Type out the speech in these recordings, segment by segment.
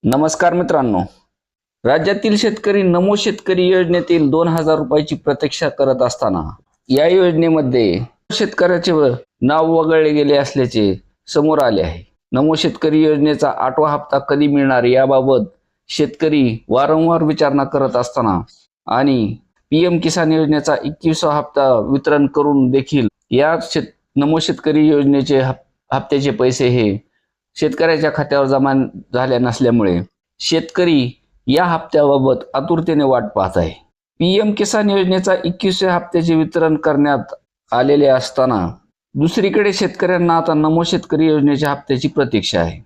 नमस्कार मित्रांनो, राज्यातील शेतकरी नमो शेतकरी योजनेतील 2000 रुपयाची प्रतीक्षा करत असताना या योजनेमध्ये शेतकऱ्याचे नाव वगळले गेले असल्याचे समोर आले आहे। नमो शेतकरी योजनेचा 8वा हप्ता कधी मिळणार याबाबत शेतकरी वारंवार विचारणा करत असताना आणि पीएम किसान योजनेचा 21वा हप्ता वितरण करून देखील या नमो शेतकरी योजनेचे हप्त्याचे पैसे हे शेतकऱ्याच्या खात्यावर जमा झाले नसल्यामुळे शेतकरी या हप्त्याबाबत आतुरतेने वाट पाहत आहे। पीएम किसान योजनेचा 21व्या हप्त्याचे वितरण करण्यात आलेले असताना दुसरीकडे शेतकऱ्यांना आता नमो शेतकरी योजनेच्या हप्त्याची प्रतीक्षा आहे।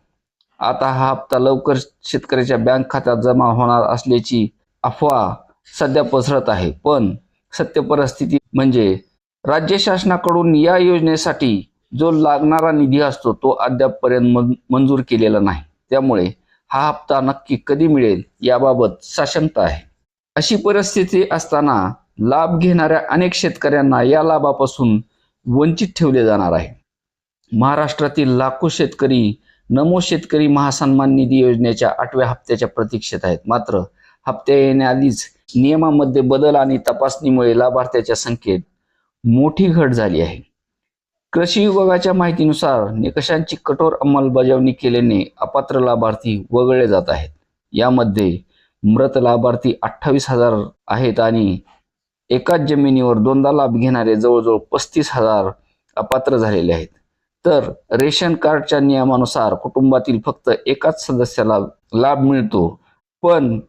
आता हा हप्ता लवकर शेतकऱ्याच्या बँक खात्यात जमा होणार असल्याची अफवा सध्या पसरत आहे, पण सत्य परिस्थिती म्हणजे राज्य शासनाकडून या योजनेसाठी जो लागणारा निधी असतो तो अद्यापपर्यंत मंजूर केलेला नाही। त्यामुळे हा हप्ता नक्की कधी मिळेल याबाबत साशंकता आहे। अशी परिस्थिती असताना लाभ घेणाऱ्या अनेक शेतकऱ्यांना या लाभापासून वंचित ठेवले जाणार आहे। महाराष्ट्रातील लाखो शेतकरी नमो शेतकरी महासन्मान निधी योजनेच्या 8व्या हप्त्याच्या प्रतीक्षेत आहेत। मात्र हप्त्या येण्याआधीच नियमामध्ये बदल आणि तपासणीमुळे लाभार्थ्याच्या संख्येत मोठी घट झाली आहे। कृषी विभागाच्या माहितीनुसार निकषांची कठोर अंमलबजावणी केल्याने अपात्र लाभार्थी वगळले जात आहेत। यामध्ये मृत लाभार्थी 28,000 आहेत आणि एकाच जमिनीवर दोनदा लाभ घेणारे जवळजवळ 35,000 अपात्र झालेले आहेत। तर रेशन कार्डच्या नियमानुसार कुटुंबातील फक्त एकाच सदस्याला लाभ मिळतो, पण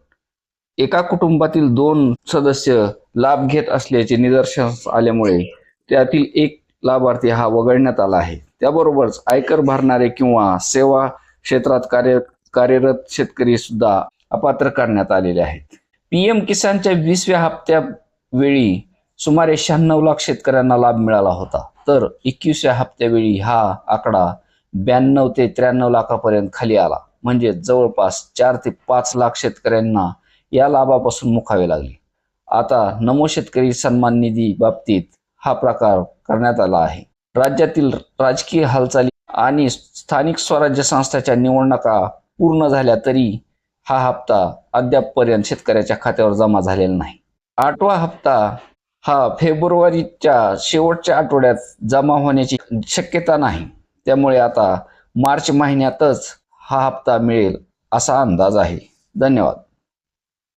एका कुटुंबातील 2 सदस्य लाभ घेत असल्याचे निदर्शनास आल्यामुळे त्यातील एक लाभार्थी हा वगळण्यात आला आहे। त्याबरोबरच आयकर भरणारे किंवा सेवा क्षेत्रात कार्यरत शेतकरी सुद्धा अपात्र करण्यात आलेले आहेत। पीएम किसानच्या 20व्या हप्त्या वेळी सुमारे 96 लाख शेतकऱ्यांना लाभ मिळाला होता, तर 21व्या हप्त्यावेळी हा आकडा 92 ते 93 लाखापर्यंत खाली आला। म्हणजे जवळपास 4 ते 5 लाख शेतकऱ्यांना या लाभापासून मुकावे लागले। आता नमो शेतकरी सन्मान निधी बाबतीत हा प्रकार करण्यात आला आहे। राज्यातील राजकीय हालचाली आणि स्थानिक स्वराज्य संस्थांच्या निवडणुका पूर्ण झाल्या तरी हा हप्ता अद्यापपर्यंत शेतकऱ्याच्या खात्यावर जमा झालेला नाही। 8वा हप्ता हा फेब्रुवारीच्या शेवटच्या आठवड्यात जमा होण्याची शक्यता नाही। त्यामुळे आता मार्च महिन्यातच हा हप्ता मिळेल असा अंदाज आहे। धन्यवाद।